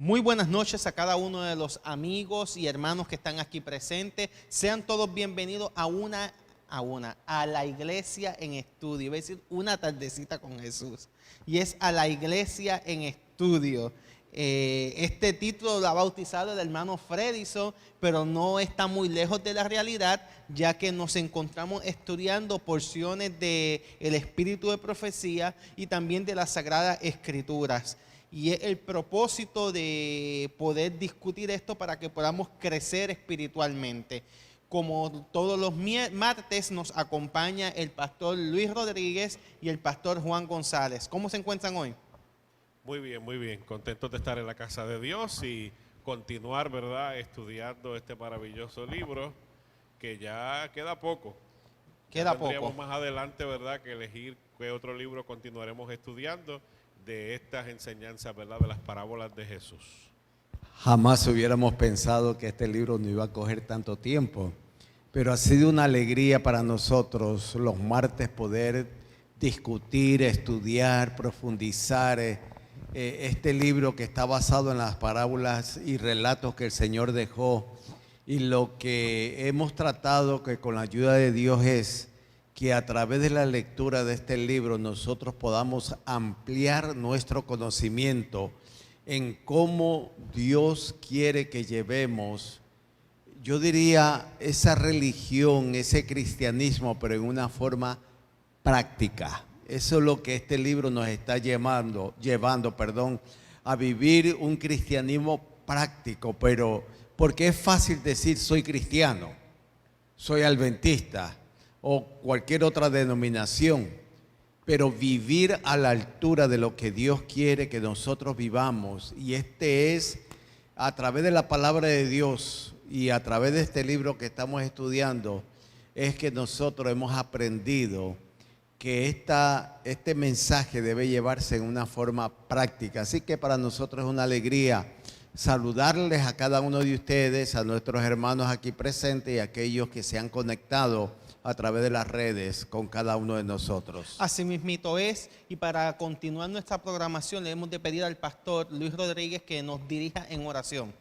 Muy buenas noches a cada uno de los amigos y hermanos que están aquí presentes. Sean todos bienvenidos a la iglesia en estudio. Iba a decir una tardecita con Jesús. Y es a la iglesia en estudio. Este título lo ha bautizado el hermano Fredison, pero no está muy lejos de la realidad, ya que nos encontramos estudiando porciones del espíritu de profecía y también de las Sagradas Escrituras. Y es el propósito de poder discutir esto para que podamos crecer espiritualmente. Como todos los martes nos acompaña el pastor Luis Rodríguez y el pastor Juan González. ¿Cómo se encuentran hoy? Muy bien, muy bien. Contentos de estar en la casa de Dios y continuar, ¿verdad?, estudiando este maravilloso libro que ya queda poco. Queda Tendríamos poco. más adelante, ¿verdad?, que elegir qué otro libro continuaremos estudiando de estas enseñanzas, ¿verdad?, de las parábolas de Jesús. Jamás hubiéramos pensado que este libro no iba a coger tanto tiempo, pero ha sido una alegría para nosotros los martes poder discutir, estudiar, profundizar este libro que está basado en las parábolas y relatos que el Señor dejó. Y lo que hemos tratado que con la ayuda de Dios es que a través de la lectura de este libro nosotros podamos ampliar nuestro conocimiento en cómo Dios quiere que llevemos, yo diría, esa religión, ese cristianismo, pero en una forma práctica. Eso es lo que este libro nos está llevando, a vivir un cristianismo práctico, pero porque es fácil decir soy cristiano, soy adventista o cualquier otra denominación, pero vivir a la altura de lo que Dios quiere que nosotros vivamos, y este es a través de la palabra de Dios y a través de este libro que estamos estudiando, es que nosotros hemos aprendido que este mensaje debe llevarse en una forma práctica. Así que para nosotros es una alegría saludarles a cada uno de ustedes, a nuestros hermanos aquí presentes y a aquellos que se han conectado a través de las redes con cada uno de nosotros. Así mismito es, y para continuar nuestra programación le hemos de pedir al pastor Luis Rodríguez que nos dirija en oración.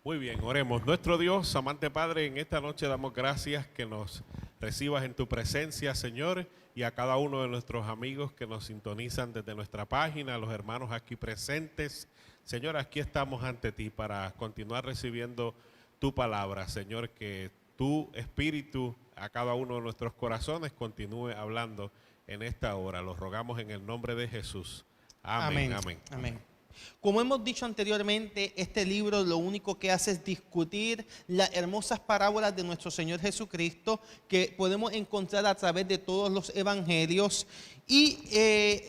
Muy bien, oremos. Nuestro Dios, amante Padre, en esta noche damos gracias que nos recibas en tu presencia, Señor, y a cada uno de nuestros amigos que nos sintonizan desde nuestra página, a los hermanos aquí presentes. Señor, aquí estamos ante ti para continuar recibiendo tu palabra, Señor, que tu Espíritu a cada uno de nuestros corazones continúe hablando en esta hora. Lo rogamos en el nombre de Jesús. Amén, amén. Amén. Como hemos dicho anteriormente, este libro lo único que hace es discutir las hermosas parábolas de nuestro Señor Jesucristo que podemos encontrar a través de todos los evangelios y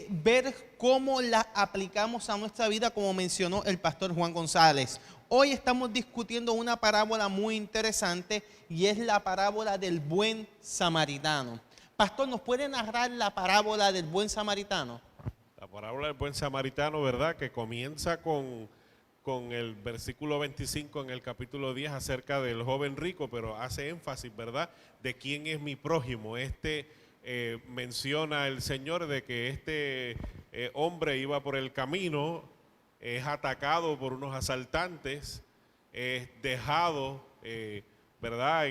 ver cómo las aplicamos a nuestra vida, como mencionó el pastor Juan González. Hoy estamos discutiendo una parábola muy interesante y es la parábola del buen samaritano. Pastor, ¿nos puede narrar la parábola del buen samaritano? La parábola del buen samaritano, ¿verdad?, que comienza con el versículo 25 en el capítulo 10 acerca del joven rico, pero hace énfasis, ¿verdad?, de quién es mi prójimo. Menciona el Señor de que este hombre iba por el camino, es atacado por unos asaltantes, es dejado, ¿verdad?,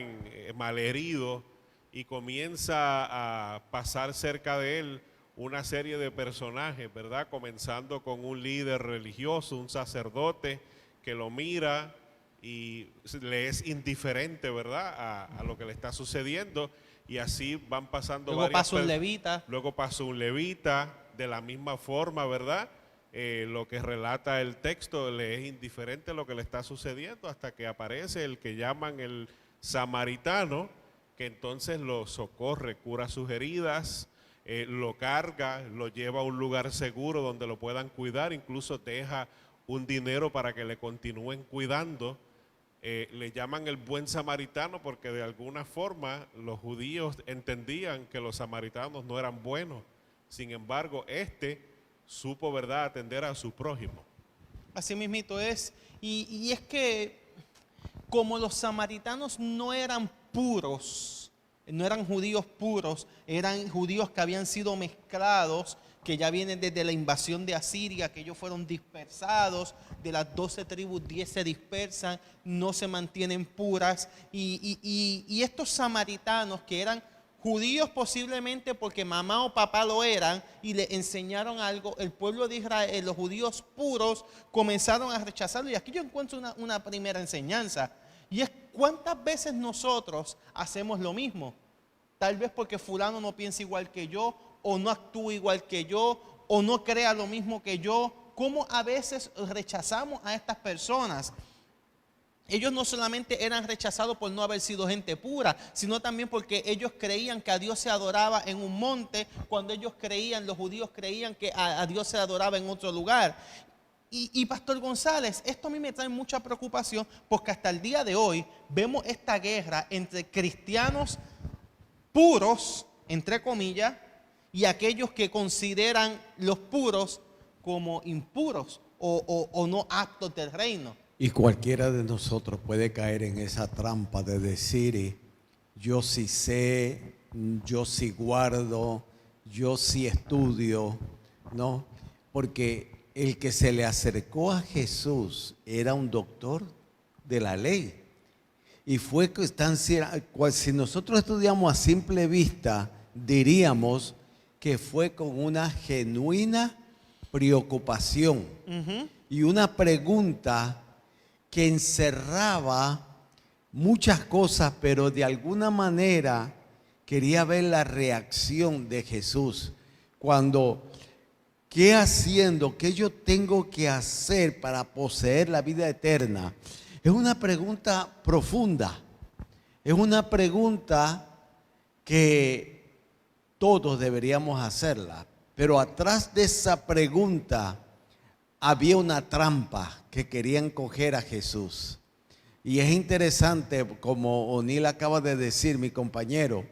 malherido, y comienza a pasar cerca de él una serie de personajes, ¿verdad?, comenzando con un líder religioso, un sacerdote que lo mira y le es indiferente, ¿verdad?, a lo que le está sucediendo, y así van pasando Luego pasa un levita. Luego pasa un levita, de la misma forma, ¿verdad?, lo que relata el texto, le es indiferente lo que le está sucediendo hasta que aparece el que llaman el samaritano, que entonces lo socorre, cura sus heridas, lo carga, lo lleva a un lugar seguro donde lo puedan cuidar, incluso deja un dinero para que le continúen cuidando. Le llaman el buen samaritano porque de alguna forma los judíos entendían que los samaritanos no eran buenos. Sin embargo, supo, ¿verdad?, atender a su prójimo. Así mismito es. Y es que como los samaritanos no eran puros, no eran judíos puros, eran judíos que habían sido mezclados que ya viene desde la invasión de Asiria, que ellos fueron dispersados, de las 12 tribus 10 se dispersan, no se mantienen puras, y estos samaritanos que eran judíos posiblemente porque mamá o papá lo eran y le enseñaron algo, el pueblo de Israel, los judíos puros, comenzaron a rechazarlo. Y aquí yo encuentro una primera enseñanza, y es cuántas veces nosotros hacemos lo mismo. Tal vez porque fulano no piensa igual que yo, o no actúa igual que yo, o no crea lo mismo que yo. ¿Cómo a veces rechazamos a estas personas? Ellos no solamente eran rechazados por no haber sido gente pura, sino también porque ellos creían que a Dios se adoraba en un monte, cuando ellos creían, los judíos creían que a Dios se adoraba en otro lugar. Y Pastor González, esto a mí me trae mucha preocupación, porque hasta el día de hoy vemos esta guerra entre cristianos puros, entre comillas, y aquellos que consideran los puros como impuros o no aptos del reino. Y cualquiera de nosotros puede caer en esa trampa de decir, yo sí sé, yo sí guardo, yo sí estudio, ¿no? Porque el que se le acercó a Jesús era un doctor de la ley. Y fue que si nosotros estudiamos a simple vista, diríamos que fue con una genuina preocupación y una pregunta que encerraba muchas cosas, pero de alguna manera quería ver la reacción de Jesús. ¿Qué haciendo? ¿Qué yo tengo que hacer para poseer la vida eterna? Es una pregunta profunda. Es una pregunta que todos deberíamos hacerla. Pero atrás de esa pregunta había una trampa que querían coger a Jesús. Y es interesante, como O'Neill acaba de decir, mi compañero,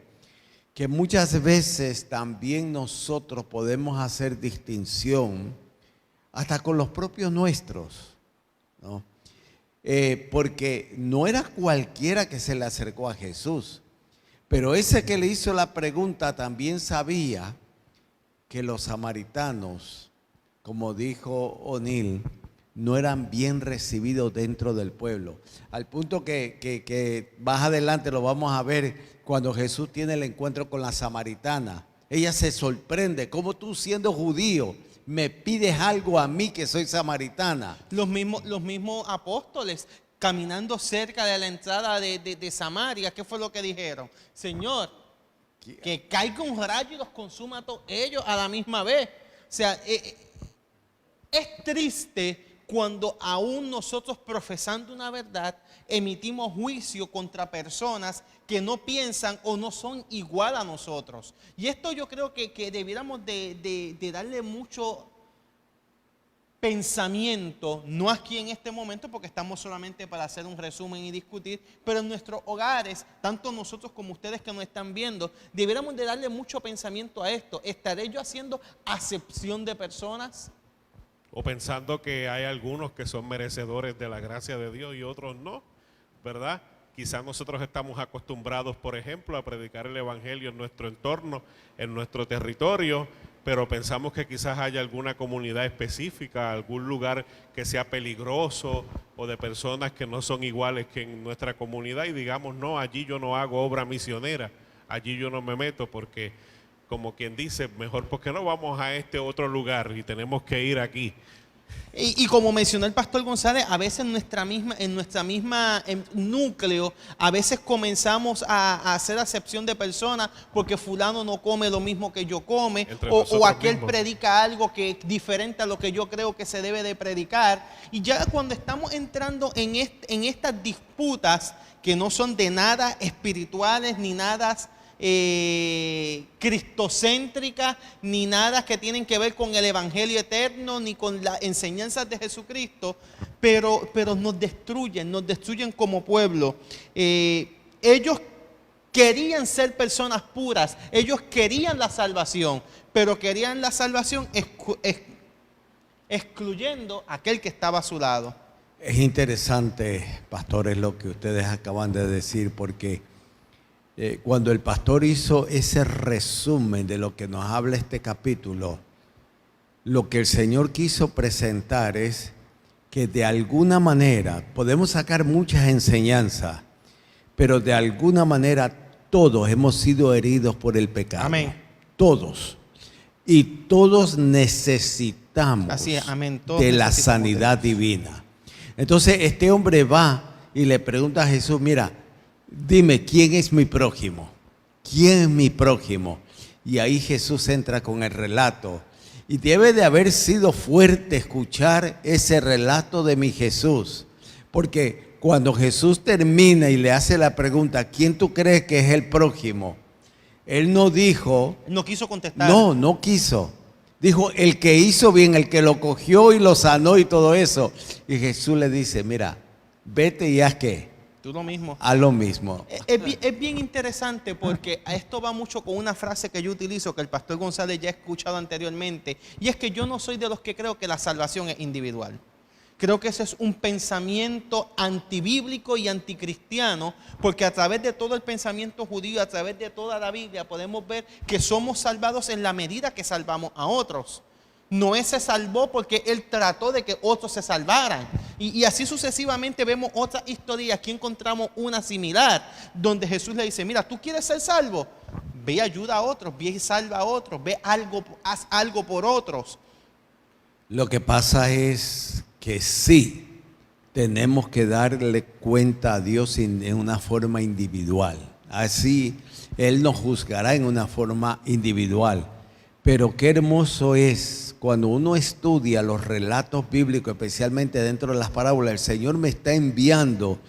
que muchas veces también nosotros podemos hacer distinción hasta con los propios nuestros, ¿no? Porque no era cualquiera que se le acercó a Jesús, pero ese que le hizo la pregunta también sabía que los samaritanos, como dijo O'Neill, no eran bien recibidos dentro del pueblo. Al punto que más adelante lo vamos a ver cuando Jesús tiene el encuentro con la samaritana. Ella se sorprende, ¿cómo tú siendo judío me pides algo a mí que soy samaritana? Los mismos apóstoles caminando cerca de la entrada de Samaria, ¿qué fue lo que dijeron? Señor, que caiga un rayo y los consuma a todos ellos a la misma vez. O sea, es triste cuando aún nosotros profesando una verdad emitimos juicio contra personas que no piensan o no son igual a nosotros. Y esto yo creo que debiéramos de darle mucho pensamiento, no aquí en este momento porque estamos solamente para hacer un resumen y discutir, pero en nuestros hogares, tanto nosotros como ustedes que nos están viendo, debiéramos de darle mucho pensamiento a esto. ¿Estaré yo haciendo acepción de personas? O pensando que hay algunos que son merecedores de la gracia de Dios y otros no, ¿verdad? Quizás nosotros estamos acostumbrados, por ejemplo, a predicar el evangelio en nuestro entorno, en nuestro territorio, pero pensamos que quizás haya alguna comunidad específica, algún lugar que sea peligroso o de personas que no son iguales que en nuestra comunidad y digamos, no, allí yo no hago obra misionera, allí yo no me meto porque, como quien dice, mejor porque no vamos a este otro lugar y tenemos que ir aquí. Y como mencionó el pastor González, a veces en nuestra misma núcleo, a veces comenzamos a hacer acepción de personas porque fulano no come lo mismo que yo come, o aquel mismos predica algo que es diferente a lo que yo creo que se debe de predicar. Y ya cuando estamos entrando en estas disputas que no son de nada espirituales ni nada cristocéntricas, ni nada que tienen que ver con el evangelio eterno, ni con las enseñanzas de Jesucristo, pero nos destruyen como pueblo. Ellos querían ser personas puras, ellos querían la salvación, pero querían la salvación excluyendo a aquel que estaba a su lado. Es interesante, pastores, lo que ustedes acaban de decir, porque cuando el pastor hizo ese resumen de lo que nos habla este capítulo, lo que el Señor quiso presentar es que de alguna manera podemos sacar muchas enseñanzas, pero de alguna manera todos hemos sido heridos por el pecado. Amén. Todos. Y todos necesitamos Así es, amén. Todos de la necesitamos sanidad divina. Entonces este hombre va y le pregunta a Jesús, mira, dime, ¿quién es mi prójimo? ¿Quién es mi prójimo? Y ahí Jesús entra con el relato. Y debe de haber sido fuerte escuchar ese relato de mi Jesús. Porque cuando Jesús termina y le hace la pregunta, ¿quién tú crees que es el prójimo? Él no dijo... No quiso contestar. No quiso. Dijo, el que hizo bien, el que lo cogió y lo sanó y todo eso. Y Jesús le dice, mira, vete y haz ¿qué? Tú lo mismo. Haz lo mismo. Es bien interesante porque esto va mucho con una frase que yo utilizo, que el pastor González ya ha escuchado anteriormente, y es que yo no soy de los que creo que la salvación es individual. Creo que ese es un pensamiento antibíblico y anticristiano, porque a través de todo el pensamiento judío, a través de toda la Biblia, podemos ver que somos salvados en la medida que salvamos a otros. Noé se salvó porque él trató de que otros se salvaran. Y así sucesivamente vemos otras historias. Aquí encontramos una similar, donde Jesús le dice, mira, ¿tú quieres ser salvo? Ve y ayuda a otros, ve y salva a otros, haz algo por otros. Lo que pasa es que sí, tenemos que darle cuenta a Dios en una forma individual. Así Él nos juzgará en una forma individual. Pero qué hermoso es cuando uno estudia los relatos bíblicos, especialmente dentro de las parábolas. El Señor me está enviando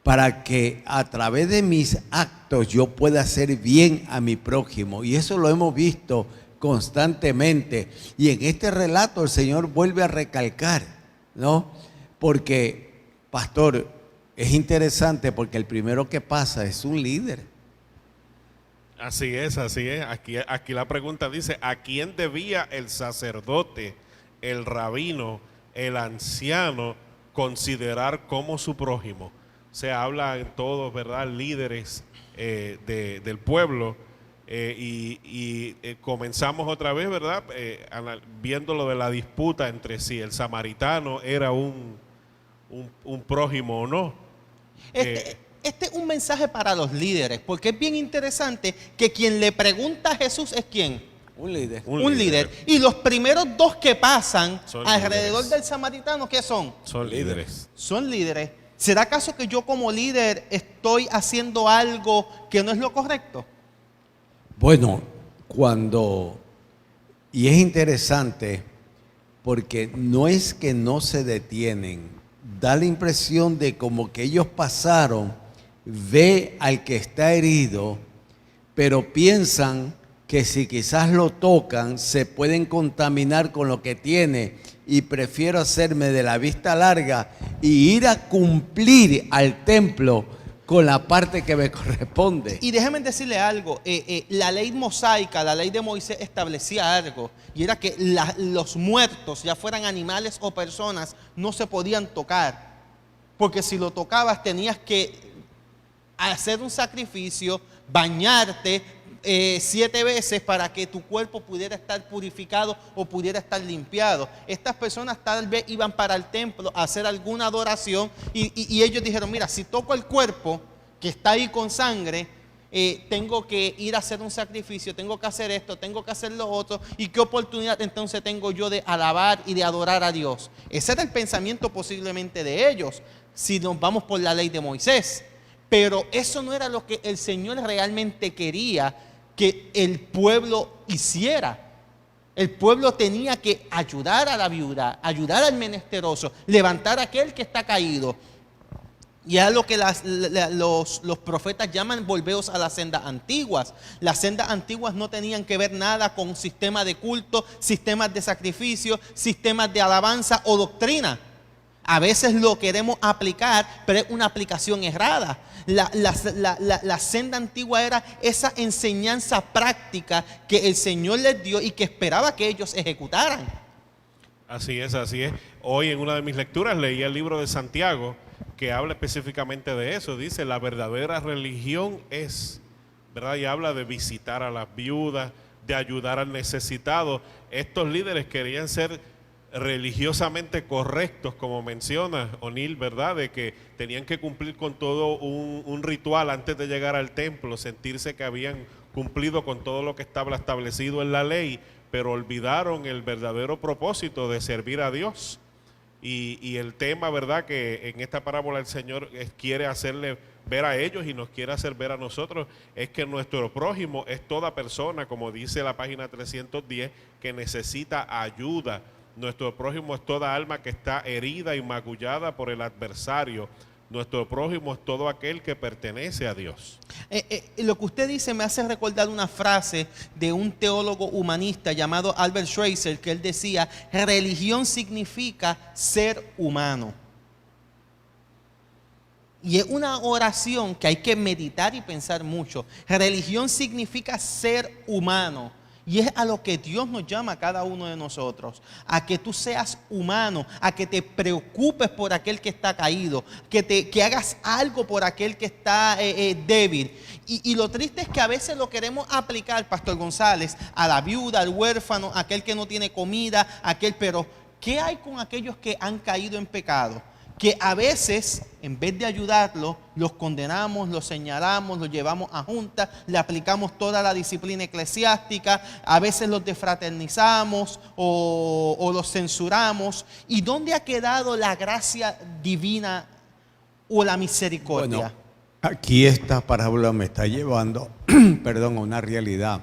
para que a través de mis actos yo pueda hacer bien a mi prójimo. Y eso lo hemos visto constantemente. Y en este relato el Señor vuelve a recalcar, ¿no? Porque, pastor, es interesante porque el primero que pasa es un líder. Así es, así es. Aquí la pregunta dice, ¿a quién debía el sacerdote, el rabino, el anciano considerar como su prójimo? Se habla en todos, ¿verdad? Líderes del pueblo comenzamos otra vez, ¿verdad? Viendo lo de la disputa entre si el samaritano era un prójimo o no. Este es un mensaje para los líderes, porque es bien interesante que quien le pregunta a Jesús es ¿quién? Un líder. Un líder. Y los primeros dos que pasan Son alrededor líderes. del samaritano, ¿qué son? Son líderes. Son líderes. ¿Será acaso que yo como líder estoy haciendo algo que no es lo correcto? Bueno, y es interesante porque no es que no se detienen, da la impresión de como que ellos pasaron, ve al que está herido, pero piensan que si quizás lo tocan, se pueden contaminar con lo que tiene y prefiero hacerme de la vista larga y ir a cumplir al templo con la parte que me corresponde. Y déjenme decirle algo, la ley mosaica, la ley de Moisés establecía algo, y era que los muertos, ya fueran animales o personas, no se podían tocar, porque si lo tocabas tenías que hacer un sacrificio, bañarte 7 veces para que tu cuerpo pudiera estar purificado o pudiera estar limpiado. Estas personas tal vez iban para el templo a hacer alguna adoración y ellos dijeron, mira, si toco el cuerpo que está ahí con sangre, tengo que ir a hacer un sacrificio, tengo que hacer esto, tengo que hacer lo otro, y qué oportunidad entonces tengo yo de alabar y de adorar a Dios. Ese era el pensamiento posiblemente de ellos, si nos vamos por la ley de Moisés. Pero eso no era lo que el Señor realmente quería que el pueblo hiciera. El pueblo tenía que ayudar a la viuda, ayudar al menesteroso, levantar a aquel que está caído. Y es lo que los profetas llaman volveos a las sendas antiguas. Las sendas antiguas no tenían que ver nada con sistemas de culto, sistemas de sacrificio, sistemas de alabanza o doctrina. A veces lo queremos aplicar, pero es una aplicación errada. La senda antigua era esa enseñanza práctica que el Señor les dio y que esperaba que ellos ejecutaran. Así es, así es. Hoy en una de mis lecturas leí el libro de Santiago que habla específicamente de eso. Dice, la verdadera religión es, ¿verdad? Y habla de visitar a las viudas, de ayudar al necesitado. Estos líderes querían ser religiosamente correctos, como menciona O'Neill, ¿verdad? De que tenían que cumplir con todo un ritual antes de llegar al templo, sentirse que habían cumplido con todo lo que estaba establecido en la ley, pero olvidaron el verdadero propósito de servir a Dios. Y el tema, ¿verdad?, que en esta parábola el Señor quiere hacerle ver a ellos y nos quiere hacer ver a nosotros, es que nuestro prójimo es toda persona, como dice la página 310, que necesita ayuda. Nuestro prójimo es toda alma que está herida y magullada por el adversario. Nuestro prójimo es todo aquel que pertenece a Dios. Lo que usted dice me hace recordar una frase de un teólogo humanista llamado Albert Schweitzer, que él decía: religión significa ser humano. Y es una oración que hay que meditar y pensar mucho. Religión significa ser humano. Y es a lo que Dios nos llama a cada uno de nosotros, a que tú seas humano, a que te preocupes por aquel que está caído, que hagas algo por aquel que está débil. Y lo triste es que a veces lo queremos aplicar, Pastor González, a la viuda, al huérfano, a aquel que no tiene comida, pero ¿qué hay con aquellos que han caído en pecado? Que a veces, en vez de ayudarlos, los condenamos, los señalamos, los llevamos a junta, le aplicamos toda la disciplina eclesiástica, a veces los defraternizamos o los censuramos. ¿Y dónde ha quedado la gracia divina o la misericordia? Bueno, aquí esta parábola me está llevando, perdón, a una realidad.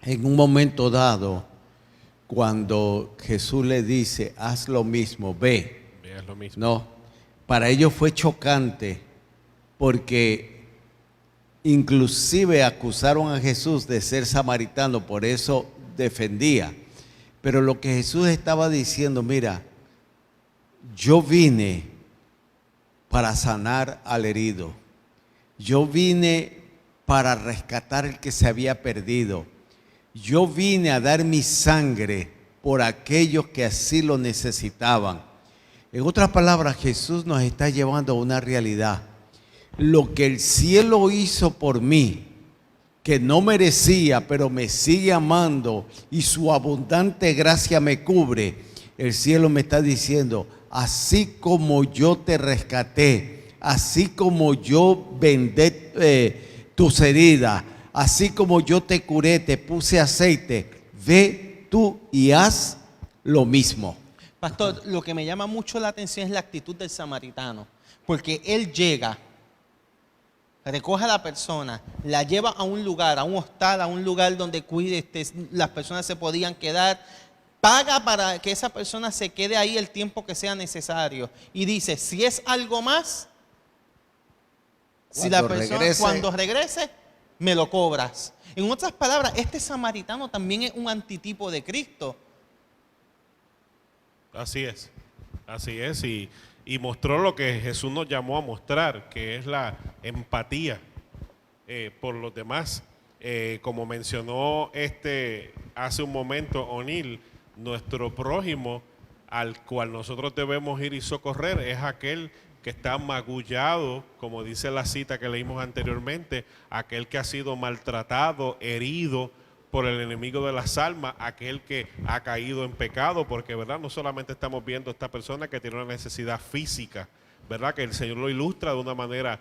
En un momento dado, cuando Jesús le dice, haz lo mismo, ve. Es lo mismo. No, para ellos fue chocante porque inclusive acusaron a Jesús de ser samaritano, por eso defendía. Pero lo que Jesús estaba diciendo, mira, yo vine para sanar al herido. Yo vine para rescatar al que se había perdido. Yo vine a dar mi sangre por aquellos que así lo necesitaban. En otras palabras, Jesús nos está llevando a una realidad. Lo que el cielo hizo por mí, que no merecía, pero me sigue amando y su abundante gracia me cubre, el cielo me está diciendo, así como yo te rescaté, así como yo vendé tus heridas, así como yo te curé, te puse aceite, ve tú y haz lo mismo. Pastor, lo que me llama mucho la atención es la actitud del samaritano, porque él llega, recoge a la persona, la lleva a un lugar, a un hostal, a un lugar donde las personas se podían quedar, paga para que esa persona se quede ahí el tiempo que sea necesario y dice, si es algo más, si la persona cuando regrese, me lo cobras. En otras palabras, este samaritano también es un antitipo de Cristo. Así es, y mostró lo que Jesús nos llamó a mostrar, que es la empatía por los demás. Como mencionó hace un momento O'Neill, nuestro prójimo al cual nosotros debemos ir y socorrer es aquel que está magullado, como dice la cita que leímos anteriormente, aquel que ha sido maltratado, herido por el enemigo de las almas, aquel que ha caído en pecado, porque verdad no solamente estamos viendo a esta persona que tiene una necesidad física, verdad que el Señor lo ilustra de una manera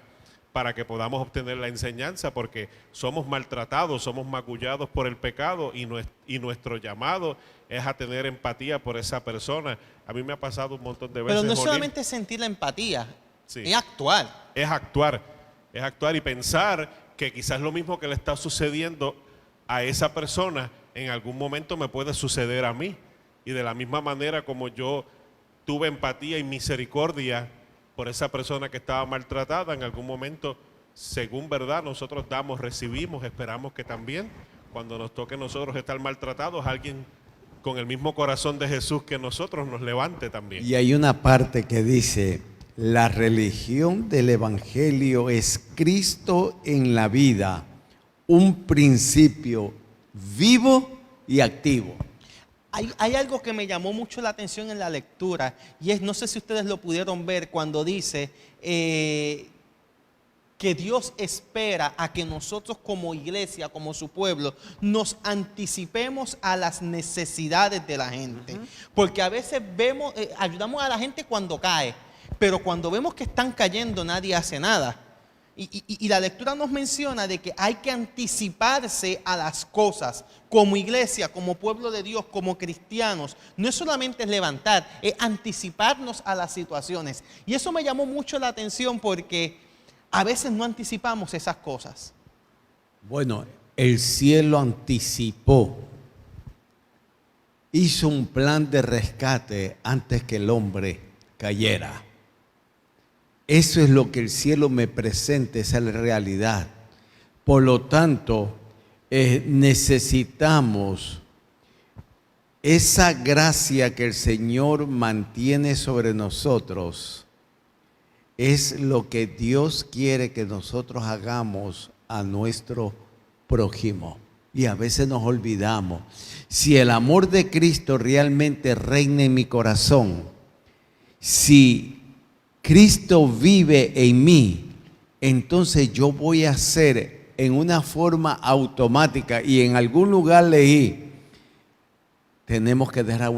para que podamos obtener la enseñanza, porque somos maltratados, somos magullados por el pecado y nuestro llamado es a tener empatía por esa persona. A mí me ha pasado un montón de veces. Pero no es solamente sentir la empatía, sí, es actuar. Es actuar y pensar que quizás lo mismo que le está sucediendo a esa persona en algún momento me puede suceder a mí. Y de la misma manera como yo tuve empatía y misericordia por esa persona que estaba maltratada, en algún momento, según verdad, nosotros damos, recibimos, esperamos que también cuando nos toque a nosotros estar maltratados, alguien con el mismo corazón de Jesús que nosotros nos levante también. Y hay una parte que dice, la religión del Evangelio es Cristo en la vida, un principio vivo y activo. Hay algo que me llamó mucho la atención en la lectura y es, no sé si ustedes lo pudieron ver cuando dice que que Dios espera a que nosotros como iglesia, como su pueblo, nos anticipemos a las necesidades de la gente. Porque a veces vemos, ayudamos a la gente cuando cae, pero cuando vemos que están cayendo nadie hace nada. Y la lectura nos menciona de que hay que anticiparse a las cosas como iglesia, como pueblo de Dios, como cristianos. No es solamente levantar, es anticiparnos a las situaciones. Y eso me llamó mucho la atención porque a veces no anticipamos esas cosas. Bueno, el cielo anticipó, hizo un plan de rescate antes que el hombre cayera. Eso es lo que el cielo me presenta, esa es la realidad. Por lo tanto, necesitamos esa gracia que el Señor mantiene sobre nosotros. Es lo que Dios quiere que nosotros hagamos a nuestro prójimo. Y a veces nos olvidamos. Si el amor de Cristo realmente reina en mi corazón, si Cristo vive en mí, entonces yo voy a hacer en una forma automática, y en algún lugar leí, tenemos que dejar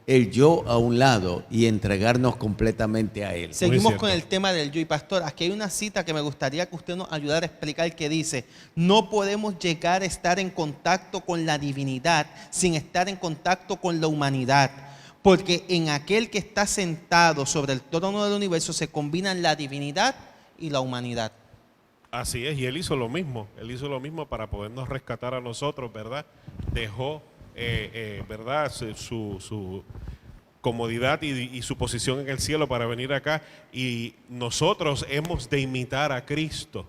el yo a un lado y entregarnos completamente a Él. Seguimos con el tema del yo. Y pastor, aquí hay una cita que me gustaría que usted nos ayudara a explicar, que dice: no podemos llegar a estar en contacto con la divinidad sin estar en contacto con la humanidad. Porque en aquel que está sentado sobre el trono del universo se combinan la divinidad y la humanidad. Así es, y Él hizo lo mismo. Él hizo lo mismo para podernos rescatar a nosotros, ¿verdad? Dejó, ¿verdad?, su comodidad y su posición en el cielo para venir acá. Y nosotros hemos de imitar a Cristo.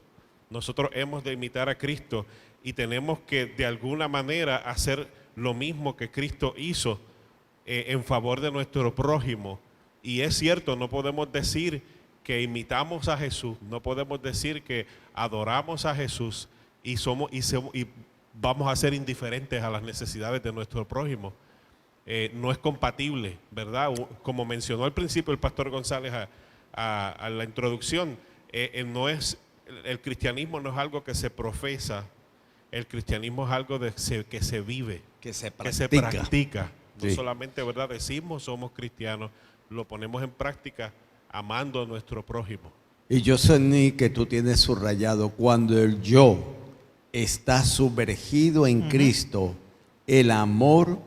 Nosotros hemos de imitar a Cristo y tenemos que de alguna manera hacer lo mismo que Cristo hizo en favor de nuestro prójimo. Y es cierto, no podemos decir que imitamos a Jesús, no podemos decir que adoramos a Jesús y vamos a ser indiferentes a las necesidades de nuestro prójimo. No es compatible, ¿verdad? Como mencionó al principio el pastor González a la introducción, el cristianismo no es algo que se profesa, el cristianismo es algo que se vive, que se practica. No Sí. solamente, ¿verdad?, decimos somos cristianos, lo ponemos en práctica amando a nuestro prójimo. Y yo sé que tú tienes subrayado, cuando el yo está sumergido en Cristo, el amor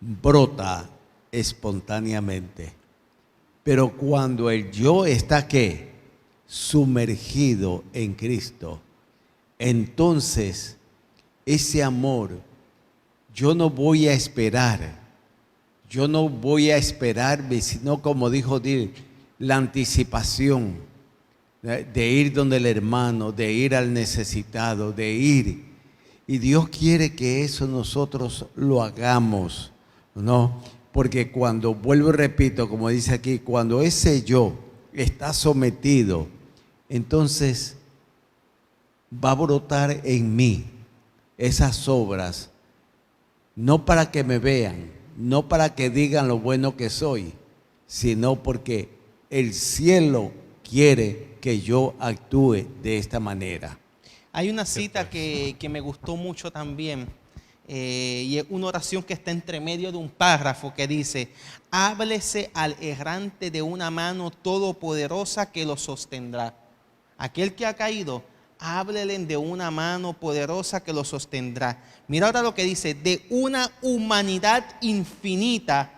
brota espontáneamente. Pero cuando el yo está, ¿qué?, sumergido en Cristo, entonces ese amor, yo no voy a esperarme, sino como dijo Dil, la anticipación de ir donde el hermano, de ir al necesitado, de ir. Y Dios quiere que eso nosotros lo hagamos, ¿no? Porque cuando, vuelvo y repito, como dice aquí, cuando ese yo está sometido, entonces va a brotar en mí esas obras, no para que me vean, no para que digan lo bueno que soy, sino porque el cielo quiere que yo actúe de esta manera. Hay una cita que me gustó mucho también, y es una oración que está entre medio de un párrafo que dice: háblese al errante de una mano todopoderosa que lo sostendrá. Aquel que ha caído, háblele de una mano poderosa que lo sostendrá. Mira ahora lo que dice: de una humanidad infinita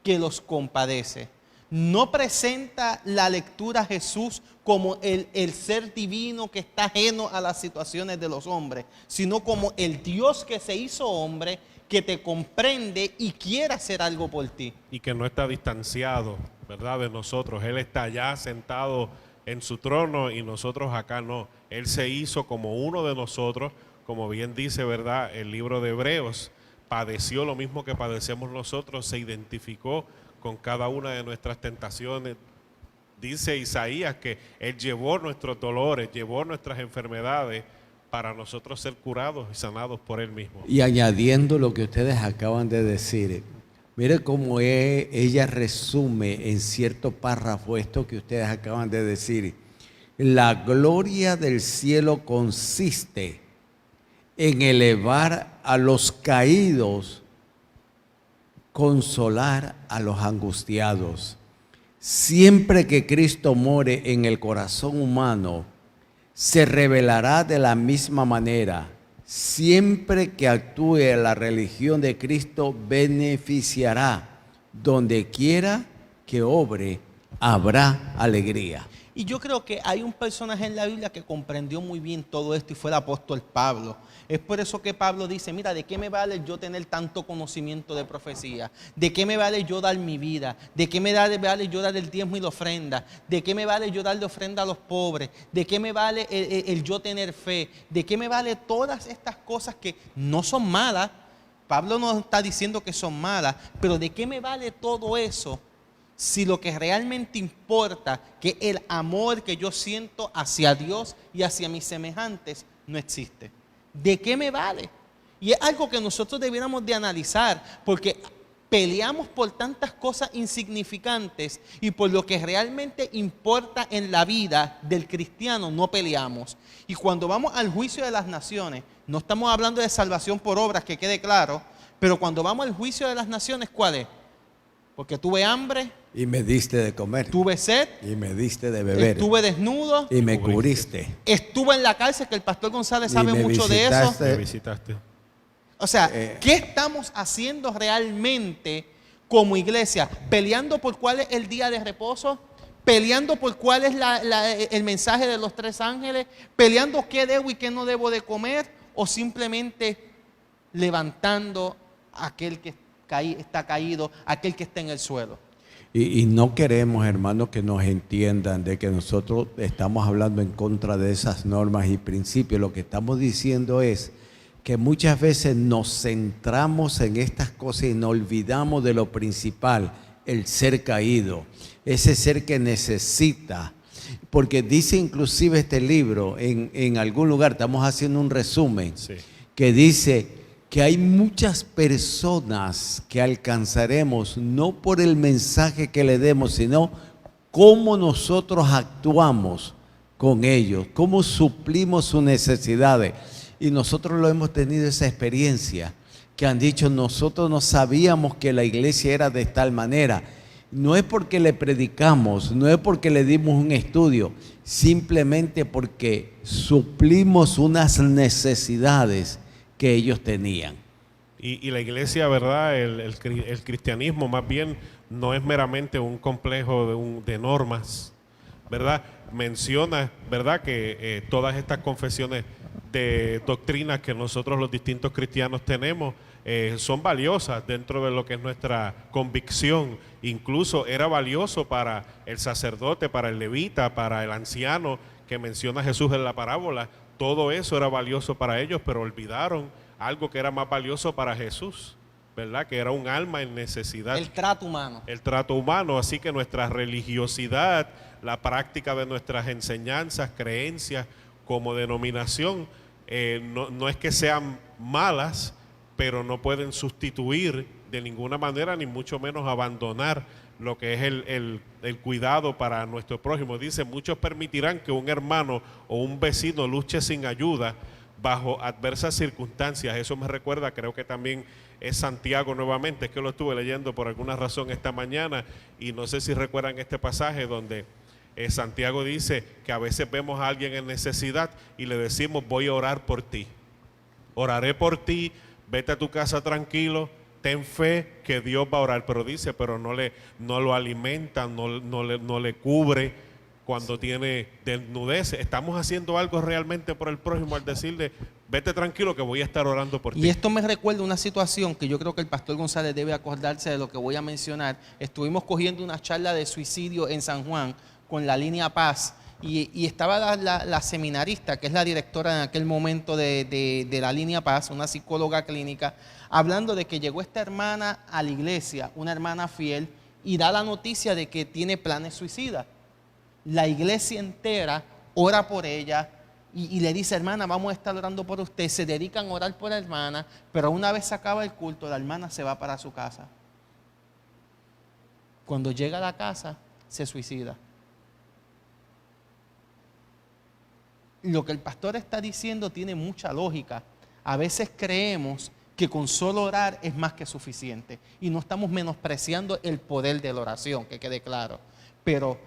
que los compadece. No presenta la lectura a Jesús como el ser divino que está ajeno a las situaciones de los hombres, sino como el Dios que se hizo hombre, que te comprende y quiere hacer algo por ti. Y que no está distanciado, ¿verdad?, de nosotros. Él está ya sentado en su trono y nosotros acá no. Él se hizo como uno de nosotros, como bien dice, ¿verdad?, el libro de Hebreos. Padeció lo mismo que padecemos nosotros, se identificó con cada una de nuestras tentaciones. Dice Isaías que Él llevó nuestros dolores, llevó nuestras enfermedades para nosotros ser curados y sanados por Él mismo. Y añadiendo lo que ustedes acaban de decir, mire cómo ella resume en cierto párrafo esto que ustedes acaban de decir. La gloria del cielo consiste en elevar a los caídos, consolar a los angustiados. Siempre que Cristo more en el corazón humano, se revelará de la misma manera. Siempre que actúe la religión de Cristo, beneficiará. Donde quiera que obre, habrá alegría. Y yo creo que hay un personaje en la Biblia que comprendió muy bien todo esto y fue el apóstol Pablo. Es por eso que Pablo dice, mira, ¿de qué me vale yo tener tanto conocimiento de profecía? ¿De qué me vale yo dar mi vida? ¿De qué me vale yo dar el diezmo y la ofrenda? ¿De qué me vale yo darle ofrenda a los pobres? ¿De qué me vale el yo tener fe? ¿De qué me vale todas estas cosas que no son malas? Pablo no está diciendo que son malas, pero ¿de qué me vale todo eso? Si lo que realmente importa, que el amor que yo siento hacia Dios y hacia mis semejantes, no existe. ¿De qué me vale? Y es algo que nosotros debiéramos de analizar, porque peleamos por tantas cosas insignificantes y por lo que realmente importa en la vida del cristiano no peleamos. Y cuando vamos al juicio de las naciones, no estamos hablando de salvación por obras, que quede claro, pero cuando vamos al juicio de las naciones, ¿cuál es? Porque tuve hambre. Y me diste de comer. Tuve sed. Y me diste de beber. Estuve desnudo. Y me cubriste. Estuve en la cárcel, que el pastor González sabe mucho de eso. Me visitaste. O sea, ¿qué estamos haciendo realmente como iglesia? ¿Peleando por cuál es el día de reposo? ¿Peleando por cuál es el mensaje de los 3 ángeles? ¿Peleando qué debo y qué no debo de comer? ¿O simplemente levantando a aquel que está caído, aquel que está en el suelo? Y no queremos, hermanos, que nos entiendan de que nosotros estamos hablando en contra de esas normas y principios. Lo que estamos diciendo es que muchas veces nos centramos en estas cosas y nos olvidamos de lo principal, el ser caído, ese ser que necesita. Porque dice inclusive este libro, en algún lugar, estamos haciendo un resumen, sí, que dice que hay muchas personas que alcanzaremos no por el mensaje que le demos, sino cómo nosotros actuamos con ellos, cómo suplimos sus necesidades. Y nosotros lo hemos tenido esa experiencia, que han dicho, nosotros no sabíamos que la iglesia era de tal manera. No es porque le predicamos, no es porque le dimos un estudio, simplemente porque suplimos unas necesidades que ellos tenían. Y la iglesia, ¿verdad? El cristianismo más bien no es meramente un complejo de normas, ¿verdad? Menciona, ¿verdad? Que todas estas confesiones de doctrinas que nosotros los distintos cristianos tenemos son valiosas dentro de lo que es nuestra convicción. Incluso era valioso para el sacerdote, para el levita, para el anciano que menciona Jesús en la parábola. Todo eso era valioso para ellos, pero olvidaron algo que era más valioso para Jesús, ¿verdad? Que era un alma en necesidad. El trato humano. El trato humano. Así que nuestra religiosidad, la práctica de nuestras enseñanzas, creencias como denominación, no es que sean malas, pero no pueden sustituir de ninguna manera, ni mucho menos abandonar lo que es el cuidado para nuestro prójimo. Dice, muchos permitirán que un hermano o un vecino luche sin ayuda bajo adversas circunstancias. Eso me recuerda, creo que también es Santiago nuevamente, es que lo estuve leyendo por alguna razón esta mañana, y no sé si recuerdan este pasaje donde Santiago dice que a veces vemos a alguien en necesidad y le decimos, voy a orar por ti, oraré por ti, vete a tu casa tranquilo, ten fe que Dios va a orar, pero dice, pero no lo alimenta, no le cubre cuando tiene desnudez. Estamos haciendo algo realmente por el prójimo al decirle, vete tranquilo que voy a estar orando por ti. Y esto me recuerda una situación que yo creo que el pastor González debe acordarse de lo que voy a mencionar. Estuvimos cogiendo una charla de suicidio en San Juan con la línea Paz, y estaba la seminarista, que es la directora en aquel momento de la línea Paz, una psicóloga clínica, hablando de que llegó esta hermana a la iglesia, una hermana fiel, y da la noticia de que tiene planes suicidas. La iglesia entera ora por ella y le dice, hermana, vamos a estar orando por usted. Se dedican a orar por la hermana, pero una vez se acaba el culto, la hermana se va para su casa. Cuando llega a la casa, se suicida. lo que el pastor está diciendo tiene mucha lógica. A veces creemos que con solo orar es más que suficiente y no estamos menospreciando el poder de la oración, que quede claro. Pero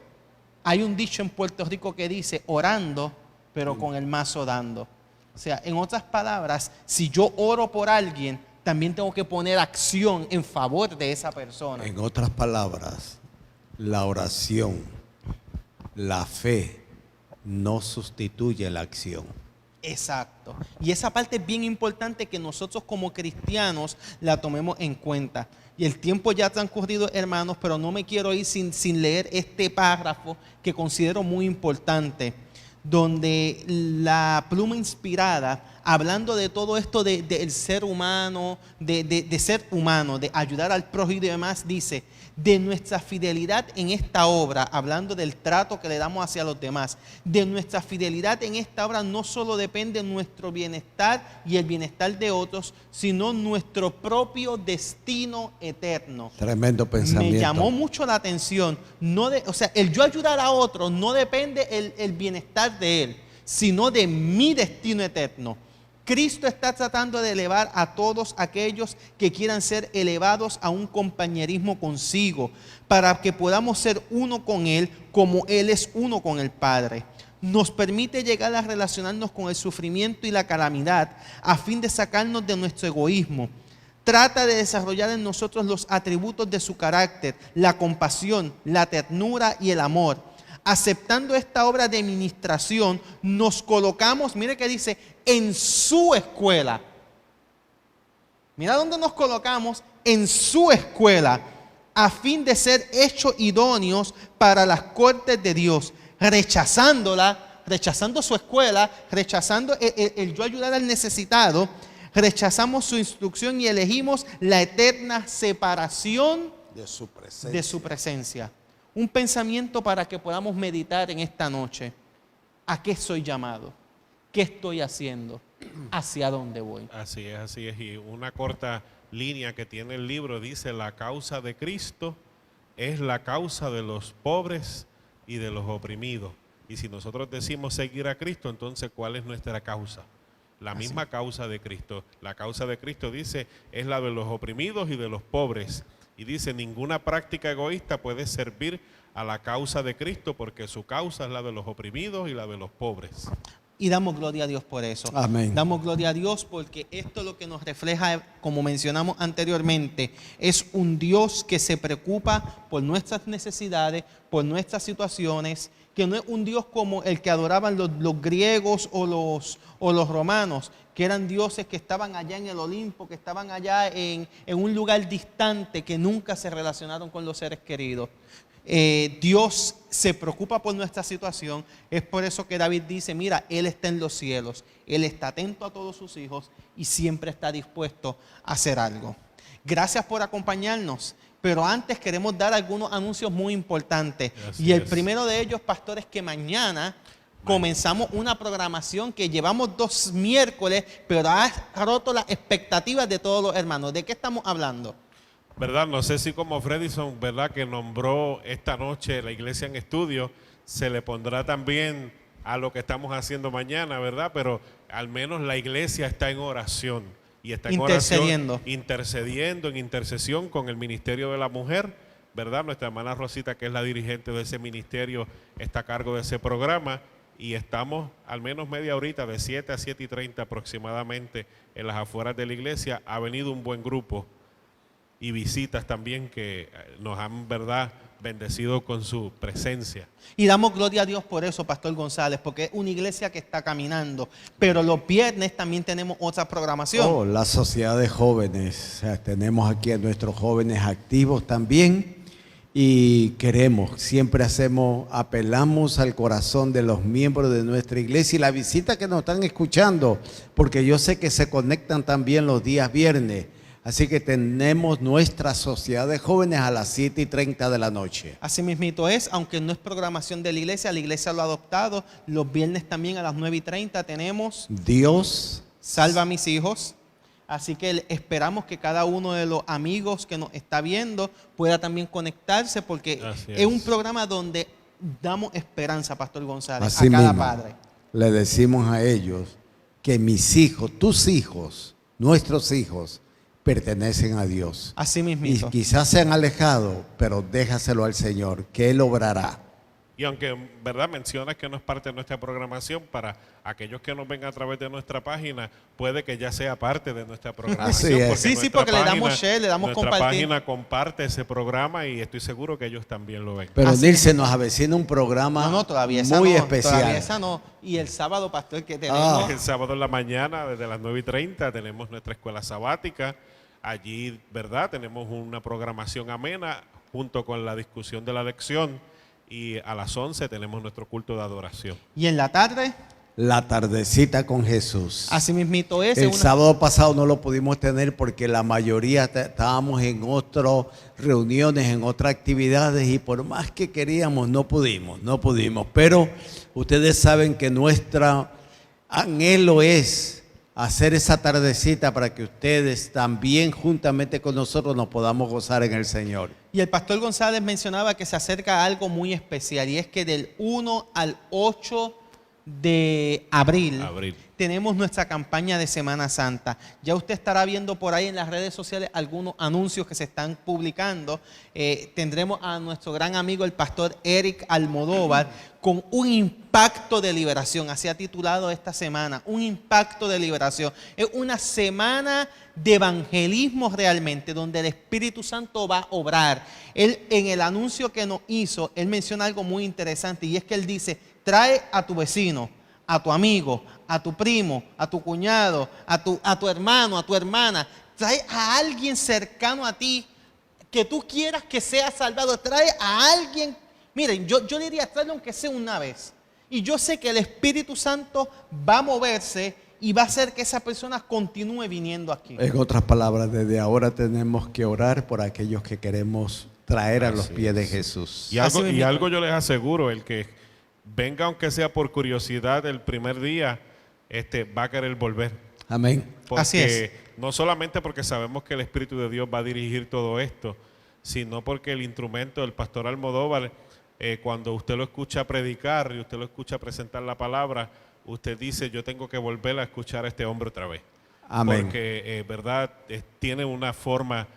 hay un dicho en Puerto Rico que dice, orando, pero con el mazo dando. O sea, en otras palabras, si yo oro por alguien, también tengo que poner acción en favor de esa persona. En otras palabras, la oración, la fe, no sustituye la acción. Exacto. Y esa parte es bien importante que nosotros como cristianos la tomemos en cuenta. Y el tiempo ya ha transcurrido, hermanos, pero no me quiero ir sin leer este párrafo que considero muy importante, donde la pluma inspirada, hablando de todo esto del ser humano, de ser humano, de ayudar al prójimo y demás, dice, de nuestra fidelidad en esta obra, hablando del trato que le damos hacia los demás, de nuestra fidelidad en esta obra no solo depende nuestro bienestar y el bienestar de otros, sino nuestro propio destino eterno. Tremendo pensamiento. Me llamó mucho la atención, o sea, el yo ayudar a otros no depende el bienestar de él, sino de mi destino eterno. Cristo está tratando de elevar a todos aquellos que quieran ser elevados a un compañerismo consigo, para que podamos ser uno con Él como Él es uno con el Padre. Nos permite llegar a relacionarnos con el sufrimiento y la calamidad a fin de sacarnos de nuestro egoísmo. Trata de desarrollar en nosotros los atributos de su carácter, la compasión, la ternura y el amor. Aceptando esta obra de ministración, nos colocamos, mire que dice, en su escuela. Mira dónde nos colocamos, en su escuela, a fin de ser hechos idóneos para las cortes de Dios, rechazando su escuela, rechazando el yo ayudar al necesitado, rechazamos su instrucción y elegimos la eterna separación de su presencia. Un pensamiento para que podamos meditar en esta noche. ¿A qué soy llamado? ¿Qué estoy haciendo? ¿Hacia dónde voy? Así es, así es. Y una corta línea que tiene el libro dice, la causa de Cristo es la causa de los pobres y de los oprimidos. Y si nosotros decimos seguir a Cristo, entonces ¿cuál es nuestra causa? La misma causa de Cristo. La causa de Cristo dice, es la de los oprimidos y de los pobres. Y dice, ninguna práctica egoísta puede servir a la causa de Cristo porque su causa es la de los oprimidos y la de los pobres. Y damos gloria a Dios por eso. Amén. Damos gloria a Dios porque esto lo que nos refleja, como mencionamos anteriormente, es un Dios que se preocupa por nuestras necesidades, por nuestras situaciones, que no es un Dios como el que adoraban los griegos o los romanos, que eran dioses que estaban allá en el Olimpo, que estaban allá en un lugar distante, que nunca se relacionaron con los seres queridos. Dios se preocupa por nuestra situación. Es por eso que David dice, mira, Él está en los cielos, Él está atento a todos sus hijos y siempre está dispuesto a hacer algo. Gracias por acompañarnos, pero antes queremos dar algunos anuncios muy importantes. Así y el es. primero de ellos, pastor, es que mañana comenzamos una programación que llevamos 2 miércoles, pero ha roto las expectativas de todos los hermanos. ¿De qué estamos hablando? ¿Verdad? No sé si como Fredison, ¿verdad? Que nombró esta noche la iglesia en estudio, se le pondrá también a lo que estamos haciendo mañana, ¿verdad? Pero al menos la iglesia está en oración y está en Intercediendo. oración, intercediendo, en intercesión con el Ministerio de la Mujer, ¿verdad? Nuestra hermana Rosita, que es la dirigente de ese ministerio, está a cargo de ese programa y estamos al menos media horita, de 7 a 7:30 aproximadamente, en las afueras de la iglesia. Ha venido un buen grupo y visitas también que nos han, ¿verdad?, bendecido con su presencia. Y damos gloria a Dios por eso, Pastor González, porque es una iglesia que está caminando. Pero los viernes también tenemos otra programación. Oh, la sociedad de jóvenes. O sea, tenemos aquí a nuestros jóvenes activos también. Y queremos, siempre apelamos al corazón de los miembros de nuestra iglesia y la visita que nos están escuchando, porque yo sé que se conectan también los días viernes. Así que tenemos nuestra sociedad de jóvenes a las 7:30 de la noche. Así mismito es, aunque no es programación de la iglesia lo ha adoptado. Los viernes también a las 9:30 tenemos Dios Salva a mis hijos. Así que esperamos que cada uno de los amigos que nos está viendo pueda también conectarse, porque es un programa donde damos esperanza, Pastor González, Así a cada mismo. padre. le decimos a ellos que mis hijos, tus hijos, nuestros hijos, pertenecen a Dios. Así Y mismito. quizás se han alejado, pero déjaselo al Señor, que Él obrará. Y aunque, ¿verdad?, mencionas que no es parte de nuestra programación, para aquellos que nos ven a través de nuestra página, puede que ya sea parte de nuestra programación. Así es. Sí, nuestra porque le damos share, le damos nuestra compartir. página comparte ese programa y estoy seguro que ellos también lo ven. Pero Así Nil, se nos avecina un programa No, todavía esa muy no, especial. Todavía esa no. Y el sábado, pastor, que tenemos. El sábado en la mañana, desde las 9:30, tenemos nuestra escuela sabática. Allí, ¿verdad?, tenemos una programación amena junto con la discusión de la lección. Y a las 11 tenemos nuestro culto de adoración. Y en la tarde, La tardecita con Jesús. así mismito es. El una- sábado pasado no lo pudimos tener porque la mayoría estábamos en otras reuniones, en otras actividades y por más que queríamos no pudimos. Pero ustedes saben que nuestro anhelo es hacer esa tardecita para que ustedes también juntamente con nosotros nos podamos gozar en el Señor. Y el pastor González mencionaba que se acerca a algo muy especial y es que del 1 al 8 de abril, tenemos nuestra campaña de Semana Santa. Ya usted estará viendo por ahí en las redes sociales algunos anuncios que se están publicando. Tendremos a nuestro gran amigo el pastor Eric Almodóvar con un impacto de liberación. Así ha titulado esta semana, un impacto de liberación. Es una semana de evangelismo realmente, donde el Espíritu Santo va a obrar. Él, en el anuncio que nos hizo, él menciona algo muy interesante y es que él dice: trae a tu vecino, a tu amigo, a tu primo, a tu cuñado, a tu hermano, a tu hermana. Trae a alguien cercano a ti que tú quieras que sea salvado. Trae a alguien. Miren, yo diría, tráelo aunque sea una vez. Y yo sé que el Espíritu Santo va a moverse y va a hacer que esa persona continúe viniendo aquí. En otras palabras, desde ahora tenemos que orar por aquellos que queremos traer a los Así pies de es. Jesús. Y Así algo, mismo. algo yo les aseguro, el que venga aunque sea por curiosidad el primer día, va a querer volver. Amén. Porque Así es. no solamente porque sabemos que el Espíritu de Dios va a dirigir todo esto, sino porque el instrumento del pastor Almodóvar, cuando usted lo escucha predicar y usted lo escucha presentar la palabra, usted dice: yo tengo que volver a escuchar a este hombre otra vez. Amén. Porque, verdad, tiene una forma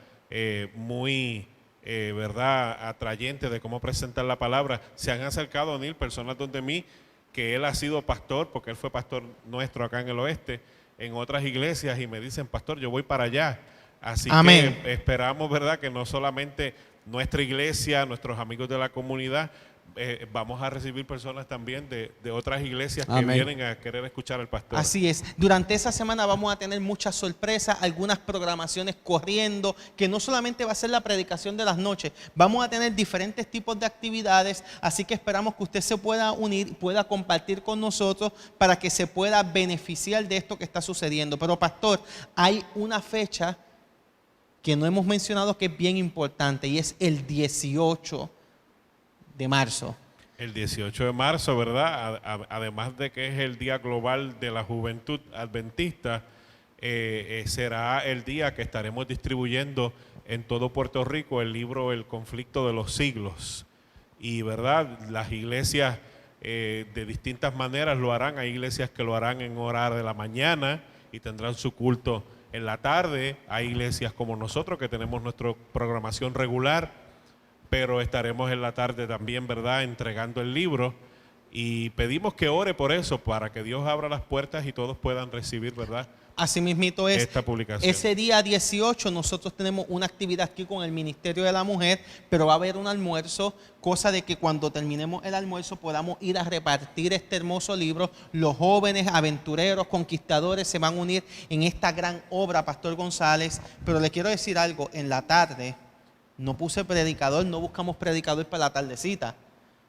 muy, verdad, atrayente de cómo presentar la palabra. Se han acercado a Neil personas donde mí, que él ha sido pastor, porque él fue pastor nuestro acá en el oeste, en otras iglesias, y me dicen: pastor, yo voy para allá. Así Amén. que esperamos, verdad, que no solamente nuestra iglesia, nuestros amigos de la comunidad, vamos a recibir personas también de otras iglesias que Amén. vienen a querer escuchar al pastor. Así es. Durante esa semana vamos a tener muchas sorpresas, algunas programaciones corriendo, que no solamente va a ser la predicación de las noches, vamos a tener diferentes tipos de actividades, así que esperamos que usted se pueda unir, pueda compartir con nosotros para que se pueda beneficiar de esto que está sucediendo. Pero pastor, hay una fecha que no hemos mencionado que es bien importante y es el 18 de marzo. El 18 de marzo, ¿verdad? Además de que es el Día Global de la Juventud Adventista, será el día que estaremos distribuyendo en todo Puerto Rico el libro El Conflicto de los Siglos. Y, ¿verdad?, las iglesias de distintas maneras lo harán. Hay iglesias que lo harán en hora de la mañana y tendrán su culto en la tarde. Hay iglesias como nosotros que tenemos nuestra programación regular, pero estaremos en la tarde también, ¿verdad?, entregando el libro. Y pedimos que ore por eso, para que Dios abra las puertas y todos puedan recibir, ¿verdad?, Así mismito es. esta publicación. Ese día 18 nosotros tenemos una actividad aquí con el Ministerio de la Mujer, pero va a haber un almuerzo, cosa de que cuando terminemos el almuerzo podamos ir a repartir este hermoso libro. Los jóvenes, aventureros, conquistadores se van a unir en esta gran obra, Pastor González. Pero le quiero decir algo, en la tarde no puse predicador, no buscamos predicador para la tardecita,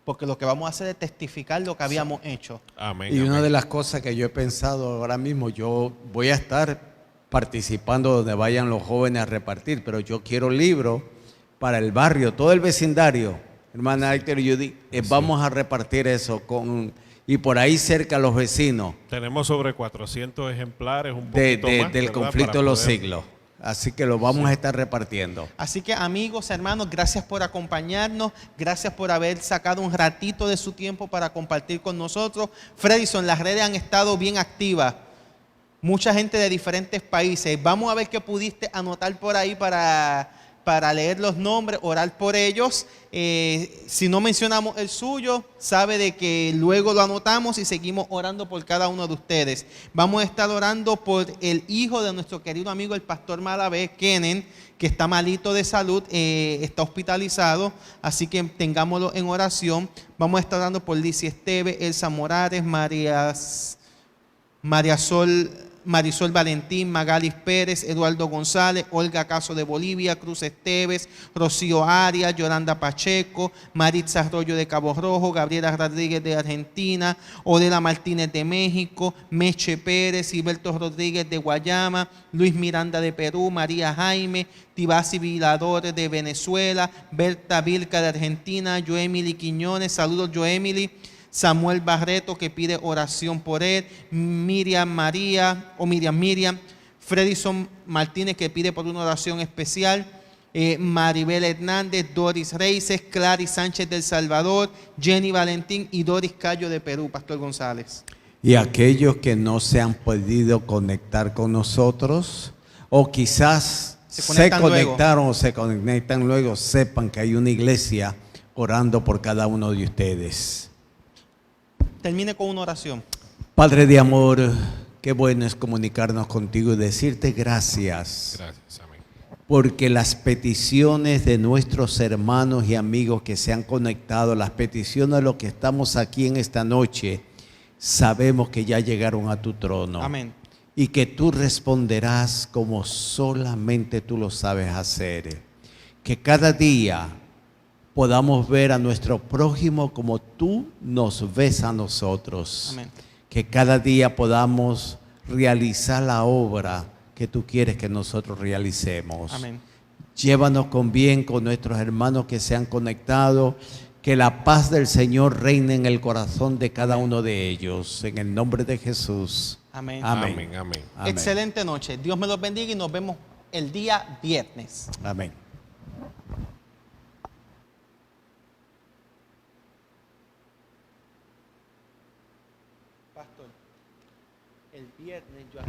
porque lo que vamos a hacer es testificar lo que habíamos hecho. Amén. Y una amén. de las cosas que yo he pensado ahora mismo, yo voy a estar participando donde vayan los jóvenes a repartir, pero yo quiero libros para el barrio, todo el vecindario. Hermana Héctor y Judy, vamos a repartir eso y por ahí cerca los vecinos Tenemos sobre 400 ejemplares, un poquito más, del ¿verdad?, conflicto para de los poder siglos. Así que lo vamos a estar repartiendo. Así que amigos, hermanos, gracias por acompañarnos, gracias por haber sacado un ratito de su tiempo para compartir con nosotros. Fredison, las redes han estado bien activas, mucha gente de diferentes países. Vamos a ver qué pudiste anotar por ahí para leer los nombres, orar por ellos. Si no mencionamos el suyo, sabe de que luego lo anotamos y seguimos orando por cada uno de ustedes. Vamos a estar orando por el hijo de nuestro querido amigo el pastor Malavé, Kenen, que está malito de salud, está hospitalizado, así que tengámoslo en oración. Vamos a estar orando por Lizy Esteve, Elsa Morales, Marisol Valentín, Magalis Pérez, Eduardo González, Olga Caso de Bolivia, Cruz Esteves, Rocío Arias, Yolanda Pacheco, Maritza Arroyo de Cabo Rojo, Gabriela Rodríguez de Argentina, Odela Martínez de México, Meche Pérez, Gilberto Rodríguez de Guayama, Luis Miranda de Perú, María Jaime, Tibasi Viladores de Venezuela, Berta Vilca de Argentina, Joemily Quiñones, saludos Joemily, Samuel Barreto, que pide oración por él, Miriam, Fredison Martínez, que pide por una oración especial, Maribel Hernández, Doris Reises, Clary Sánchez del Salvador, Jenny Valentín y Doris Cayo de Perú, Pastor González. Y aquellos que no se han podido conectar con nosotros, o quizás se conectaron o se conectan luego, sepan que hay una iglesia orando por cada uno de ustedes. Termine con una oración. Padre de amor, qué bueno es comunicarnos contigo y decirte gracias. Gracias, amén. Porque las peticiones de nuestros hermanos y amigos que se han conectado, las peticiones de los que estamos aquí en esta noche, sabemos que ya llegaron a tu trono. Amén. Y que tú responderás como solamente tú lo sabes hacer. Que cada día podamos ver a nuestro prójimo como tú nos ves a nosotros. Amén. Que cada día podamos realizar la obra que tú quieres que nosotros realicemos. Amén. Llévanos con bien con nuestros hermanos que se han conectado. Que la paz del Señor reine en el corazón de cada uno de ellos. En el nombre de Jesús. Amén. Amén. Amén, amén. Amén. Excelente noche. Dios me los bendiga y nos vemos el día viernes. Amén. Pastor, el viernes yo